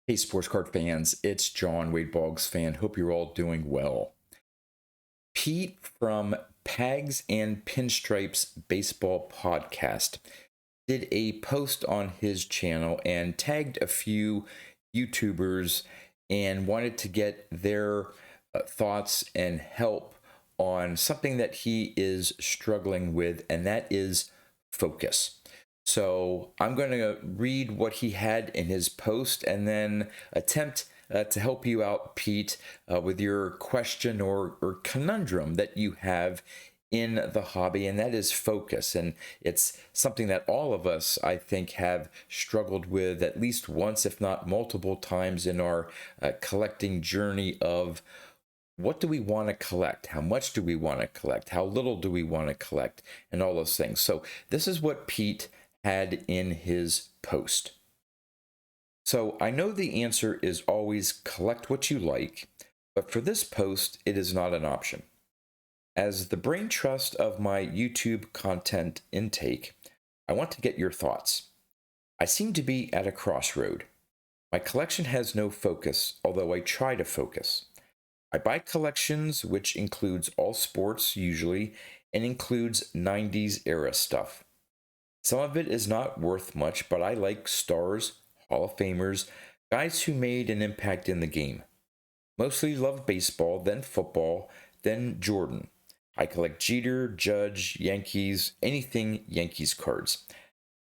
Hey, sports card fans, it's John Wade Boggs fan. Hope you're all doing well. Pete from Pags and Pinstripes Baseball Podcast did a post on his channel and tagged a few YouTubers and wanted to get their thoughts and help on something that he is struggling with, and that is focus. So I'm going to read what he had in his post and then attempt to help you out, Pete, with your question or conundrum that you have in the hobby, and that is focus. And it's something that all of us, I think, have struggled with at least once, if not multiple times, in our collecting journey of what do we want to collect? How much do we want to collect? How little do we want to collect? And all those things. So this is what Pete had in his post. So I know the answer is always collect what you like, but for this post, it is not an option. As the brain trust of my YouTube content intake, I want to get your thoughts. I seem to be at a crossroad. My collection has no focus, although I try to focus. I buy collections, which includes all sports usually, and includes 90s era stuff. Some of it is not worth much, but I like stars, Hall of Famers, guys who made an impact in the game. Mostly love baseball, then football, then Jordan. I collect Jeter, Judge, Yankees, anything Yankees cards.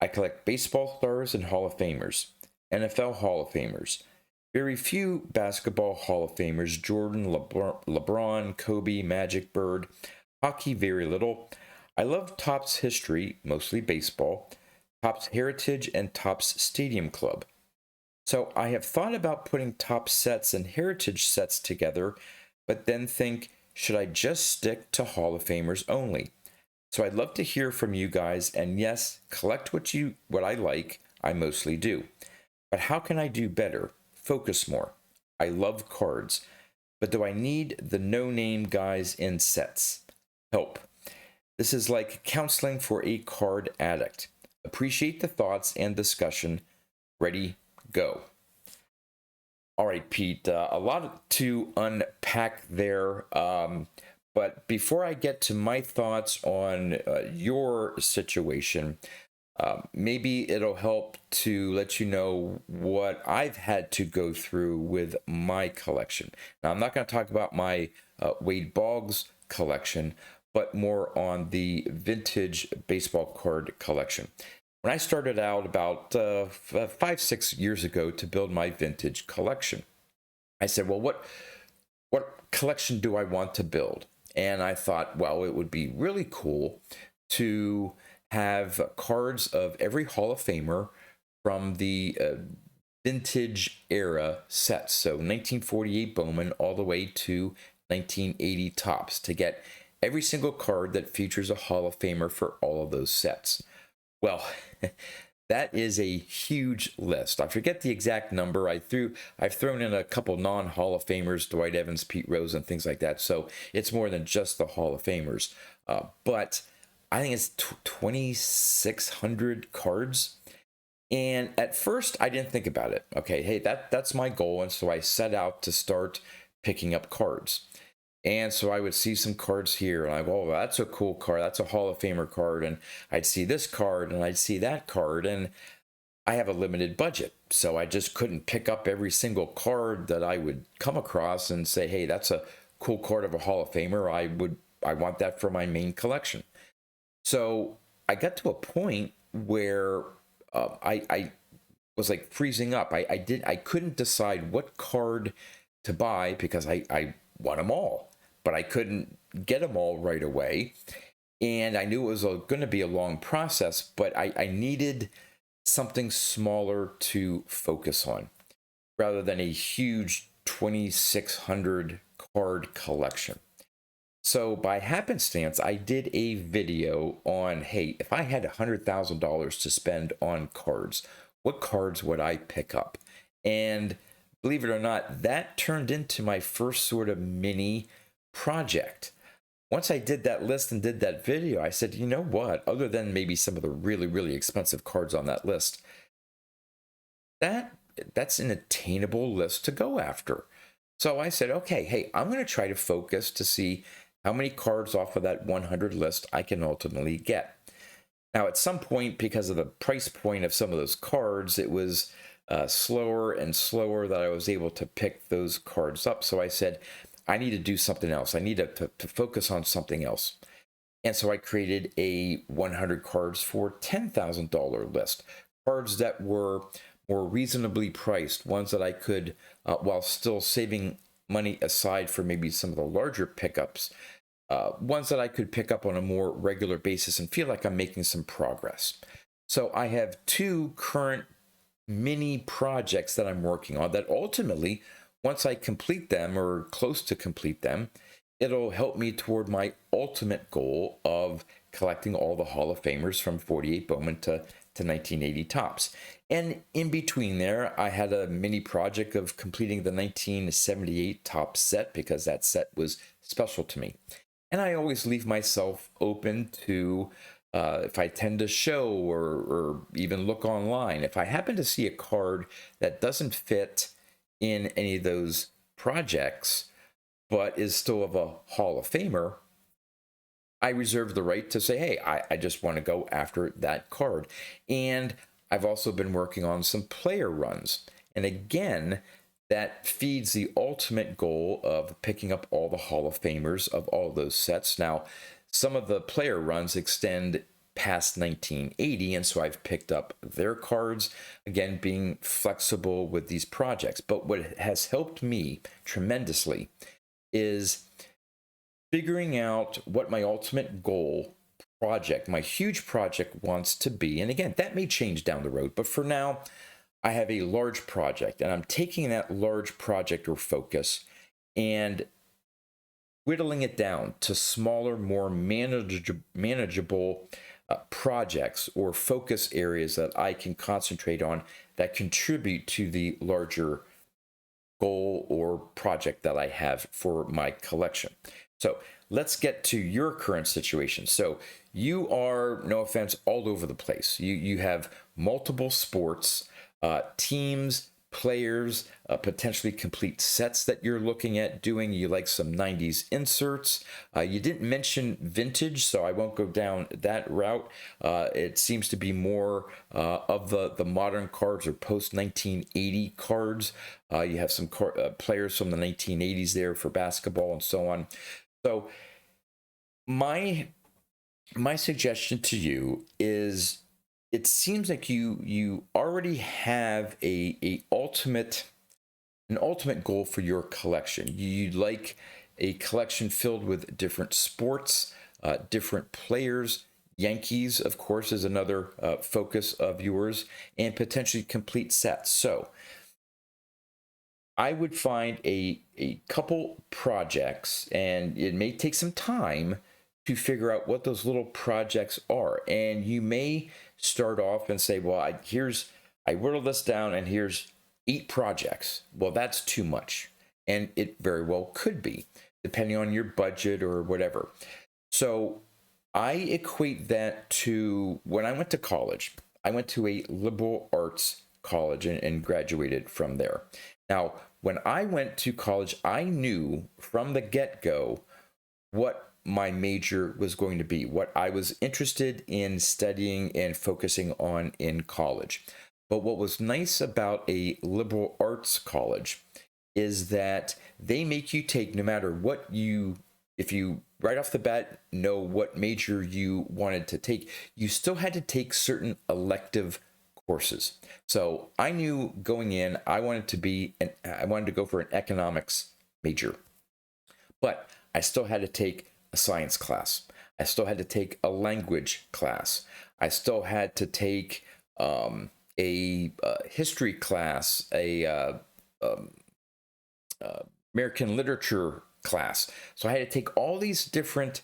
I collect baseball stars and Hall of Famers, NFL Hall of Famers. Very few basketball Hall of Famers, Jordan, LeBron, Kobe, Magic, Bird. Hockey, very little. I love Topps history, mostly baseball, Topps Heritage, and Topps Stadium Club. So I have thought about putting Topps sets and Heritage sets together, but then think, should I just stick to Hall of Famers only? So I'd love to hear from you guys, and yes, collect what I like, I mostly do. But how can I do better? Focus more. I love cards, but do I need the no-name guys in sets? Help. This is like counseling for a card addict. Appreciate the thoughts and discussion. Ready, go. All right, Pete, a lot to unpack there. But before I get to my thoughts on your situation, maybe it'll help to let you know what I've had to go through with my collection. Now, I'm not going to talk about my Wade Boggs collection, but more on the vintage baseball card collection. When I started out about 5-6 years ago to build my vintage collection, I said, well, what collection do I want to build? And I thought, well, it would be really cool to have cards of every Hall of Famer from the vintage era sets. So 1948 Bowman all the way to 1980 Topps to get every single card that features a Hall of Famer for all of those sets. Well, that is a huge list. I forget the exact number. I've thrown in a couple non-Hall of Famers, Dwight Evans, Pete Rose, and things like that. So it's more than just the Hall of Famers. But I think it's 2,600 cards. And at first, I didn't think about it. Okay, hey, that's my goal. And so I set out to start picking up cards. And so I would see some cards here, and I go, oh, that's a cool card. That's a Hall of Famer card. And I'd see this card, and I'd see that card. And I have a limited budget, so I just couldn't pick up every single card that I would come across and say, hey, that's a cool card of a Hall of Famer. I want that for my main collection. So I got to a point where I was like freezing up. I couldn't decide what card to buy because I want them all, but I couldn't get them all right away. And I knew it was going to be a long process, but I needed something smaller to focus on rather than a huge 2,600 card collection. So by happenstance, I did a video on, hey, if I had $100,000 to spend on cards, what cards would I pick up? And believe it or not, that turned into my first sort of mini project. Once I did that list and did that video, I said, you know what? Other than maybe some of the really, really expensive cards on that list, that that's an attainable list to go after. So I said, okay, hey, I'm going to try to focus to see how many cards off of that 100 list I can ultimately get. Now, at some point, because of the price point of some of those cards, it was slower and slower that I was able to pick those cards up. So I said, I need to do something else. I need to focus on something else. And so I created a 100 cards for $10,000 list. Cards that were more reasonably priced, ones that I could, while still saving money aside for maybe some of the larger pickups, ones that I could pick up on a more regular basis and feel like I'm making some progress. So I have 2 current mini projects that I'm working on that ultimately, once I complete them or close to complete them, it'll help me toward my ultimate goal of collecting all the Hall of Famers from 48 Bowman to 1980 Topps. And in between there, I had a mini project of completing the 1978 Topps set because that set was special to me. And I always leave myself open to, if I tend to show or even look online, if I happen to see a card that doesn't fit in any of those projects, but is still of a Hall of Famer, I reserve the right to say, hey, I just want to go after that card. And I've also been working on some player runs. And again, that feeds the ultimate goal of picking up all the Hall of Famers of all those sets. Now, some of the player runs extend past 1980, and so I've picked up their cards, again, being flexible with these projects. But what has helped me tremendously is figuring out what my ultimate goal project, my huge project wants to be. And again, that may change down the road, but for now, I have a large project, and I'm taking that large project or focus and whittling it down to smaller, more manageable projects or focus areas that I can concentrate on that contribute to the larger goal or project that I have for my collection. So let's get to your current situation. So you are, no offense, all over the place. You have multiple sports, teams, players, potentially complete sets that you're looking at doing. You like some 90s inserts. You didn't mention vintage, so I won't go down that route. It seems to be more of the modern cards or post-1980 cards. You have some players from the 1980s there for basketball and so on. So my suggestion to you is, it seems like you already have an ultimate goal for your collection. You'd like a collection filled with different sports, different players. Yankees, of course, is another focus of yours, and potentially complete sets. So I would find a couple projects, and it may take some time to figure out what those little projects are. And you may start off and say, well, I whittled this down and here's 8 projects. Well, that's too much. And it very well could be, depending on your budget or whatever. So I equate that to when I went to college. I went to a liberal arts college and graduated from there. Now, when I went to college, I knew from the get-go what my major was going to be, what I was interested in studying and focusing on in college. But what was nice about a liberal arts college is that they make you take, no matter what if you right off the bat know what major you wanted to take, you still had to take certain elective courses. So I knew going in, I wanted to go for an economics major, but I still had to take a science class. I still had to take a language class. I still had to take a history class, a American literature class. So I had to take all these different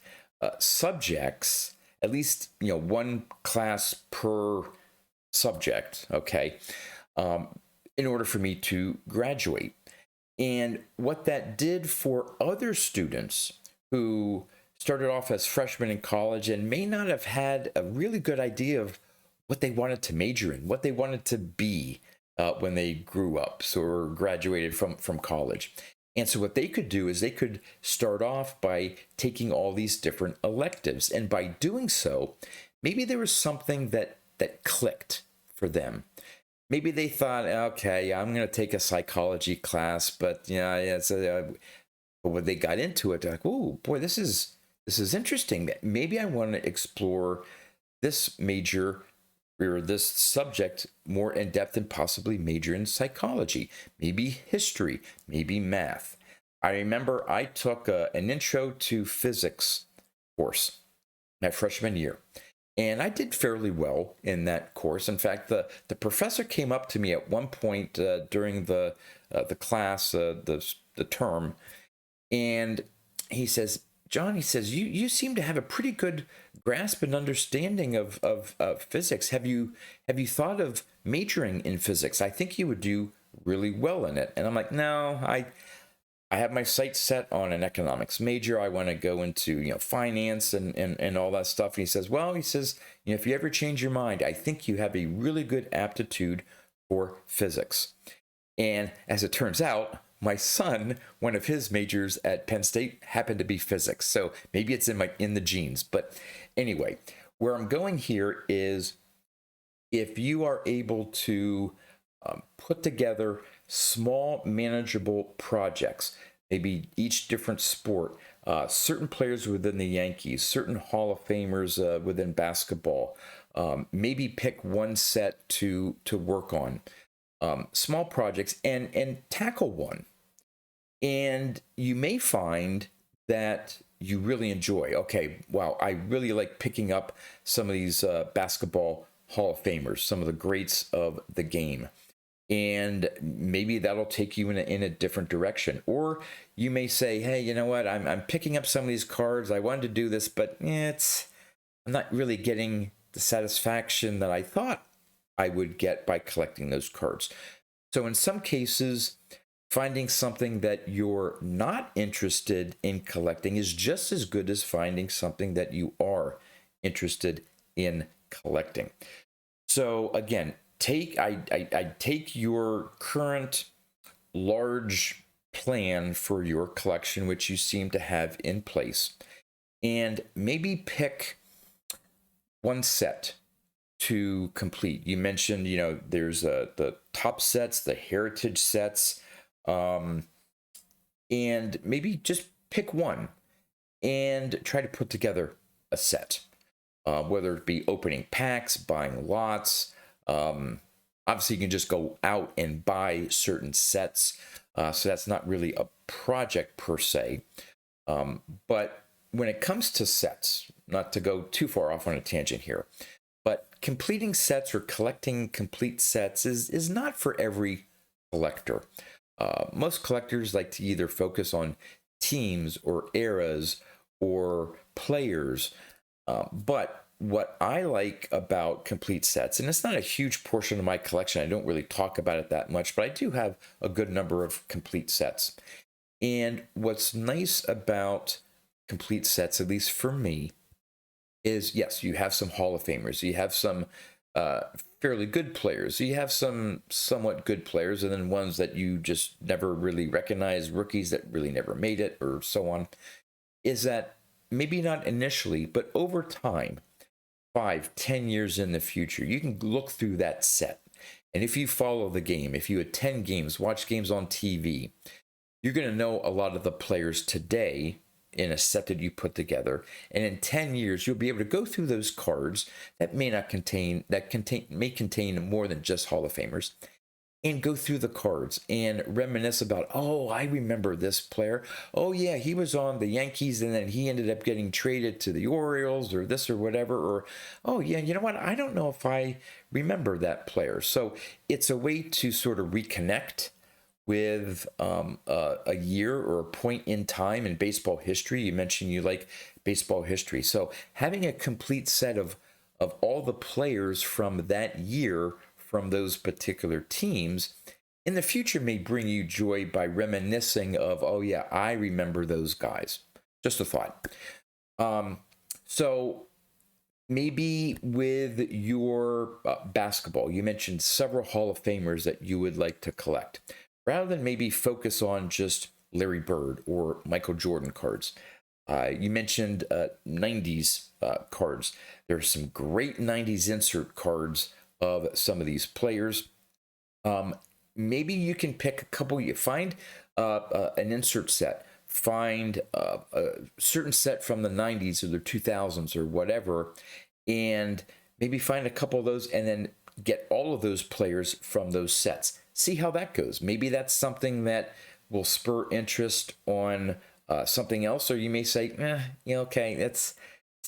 subjects, at least one class per subject, okay, in order for me to graduate. And what that did for other students who started off as freshmen in college and may not have had a really good idea of what they wanted to major in, what they wanted to be, when they grew up, so or graduated from college. And so what they could do is they could start off by taking all these different electives. And by doing so, maybe there was something that clicked for them. Maybe they thought, okay, I'm going to take a psychology class, but but when they got into it, they're like, oh boy, this is interesting. Maybe I want to explore this major or this subject more in depth and possibly major in psychology, maybe history, maybe math. I remember I took an intro to physics course my freshman year, and I did fairly well in that course. In fact, the professor came up to me at one point during the class, the term, and he says, John, he says, you seem to have a pretty good grasp and understanding of physics. Have you thought of majoring in physics? I think you would do really well in it. And I'm like, no, I have my sights set on an economics major. I want to go into finance and all that stuff. And he says, if you ever change your mind, I think you have a really good aptitude for physics. And as it turns out, my son, one of his majors at Penn State happened to be physics. So maybe it's in the genes. But anyway, where I'm going here is if you are able to put together small, manageable projects, maybe each different sport, certain players within the Yankees, certain Hall of Famers within basketball, maybe pick one set to work on. Small projects and tackle one. And you may find that you really enjoy, okay, wow, I really like picking up some of these basketball Hall of Famers, some of the greats of the game. And maybe that'll take you in a different direction. Or you may say, hey, you know what, I'm picking up some of these cards. I wanted to do this, but I'm not really getting the satisfaction that I thought I would get by collecting those cards. So in some cases, finding something that you're not interested in collecting is just as good as finding something that you are interested in collecting. So again, I take your current large plan for your collection, which you seem to have in place, and maybe pick one set to complete. You mentioned, there's the top sets, the heritage sets, and maybe just pick one and try to put together a set, whether it be opening packs, buying lots. Obviously, you can just go out and buy certain sets, so that's not really a project per se. But when it comes to sets, not to go too far off on a tangent here, but completing sets or collecting complete sets is not for every collector. Most collectors like to either focus on teams or eras or players. But what I like about complete sets, and it's not a huge portion of my collection, I don't really talk about it that much, but I do have a good number of complete sets. And what's nice about complete sets, at least for me, is yes, you have some Hall of Famers, you have some fairly good players, you have some somewhat good players, and then ones that you just never really recognize, rookies that really never made it, or so on. Is that maybe not initially, but over time, 5-10 years in the future, you can look through that set. And if you follow the game, if you attend games, watch games on TV, you're going to know a lot of the players today in a set that you put together. And in 10 years, you'll be able to go through those cards that may contain more than just Hall of Famers, and go through the cards and reminisce about, oh, I remember this player. Oh, yeah, he was on the Yankees and then he ended up getting traded to the Orioles or this or whatever. Or, oh, yeah, you know what? I don't know if I remember that player. So it's a way to sort of reconnect with a year or a point in time in baseball history. You mentioned you like baseball history. So having a complete set of all the players from that year from those particular teams in the future may bring you joy by reminiscing of, oh yeah, I remember those guys. Just a thought. So maybe with your basketball, you mentioned several Hall of Famers that you would like to collect. Rather than maybe focus on just Larry Bird or Michael Jordan cards, you mentioned 90s cards. There's some great 90s insert cards of some of these players. Um, Maybe you can pick a couple. You find an insert set. Find a certain set from the 90s or the 2000s or whatever, and maybe find a couple of those and then get all of those players from those sets. See how that goes. Maybe that's something that will spur interest on something else, or you may say, okay, it's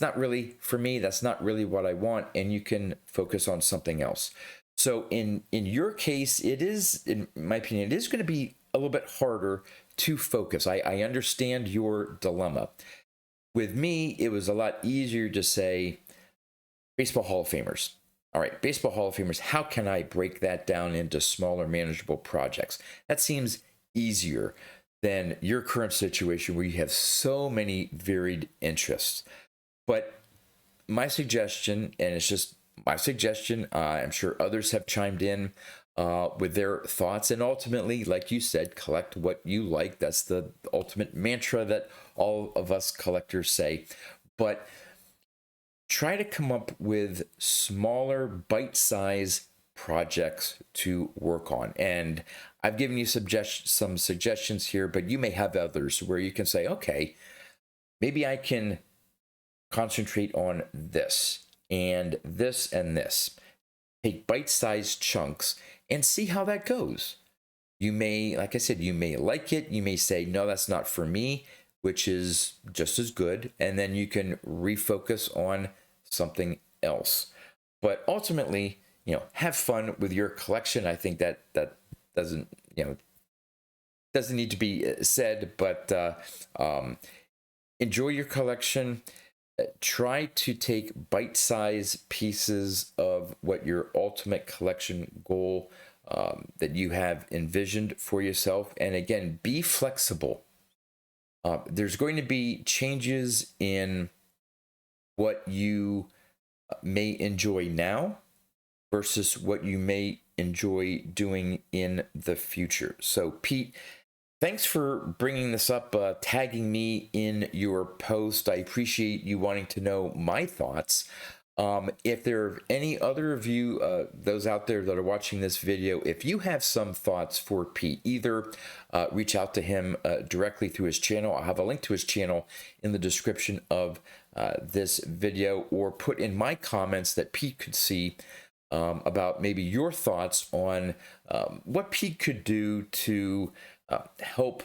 not really for me. That's not really what I want, and you can focus on something else. So in your case, it is, in my opinion, it is going to be a little bit harder to focus. I understand your dilemma. With me, it was a lot easier to say Baseball Hall of Famers. All right, Baseball Hall of Famers, how can I break that down into smaller, manageable projects? That seems easier than your current situation where you have so many varied interests. But my suggestion, and it's just my suggestion, I'm sure others have chimed in with their thoughts, and ultimately, like you said, collect what you like. That's the ultimate mantra that all of us collectors say. But try to come up with smaller, bite-sized projects to work on. And I've given you some suggestions here, but you may have others where you can say, okay, maybe I can concentrate on this and this and this. Take bite-sized chunks and see how that goes. You may, like I said, you may like it. You may say, no, that's not for me, which is just as good. And then you can refocus on something else. But ultimately, have fun with your collection. I think that doesn't need to be said, but enjoy your collection. Try to take bite-sized pieces of what your ultimate collection goal that you have envisioned for yourself. And again, be flexible. There's going to be changes in what you may enjoy now versus what you may enjoy doing in the future. So, Pete, thanks for bringing this up, tagging me in your post. I appreciate you wanting to know my thoughts. If there are any other of you, those out there that are watching this video, if you have some thoughts for Pete, either reach out to him directly through his channel. I'll have a link to his channel in the description of this video, or put in my comments that Pete could see about maybe your thoughts on what Pete could do to help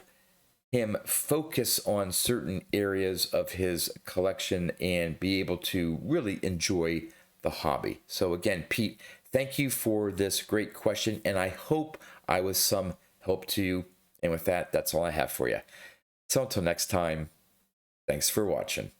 him focus on certain areas of his collection and be able to really enjoy the hobby. So again, Pete, thank you for this great question, and I hope I was some help to you. And with that, that's all I have for you. So until next time, thanks for watching.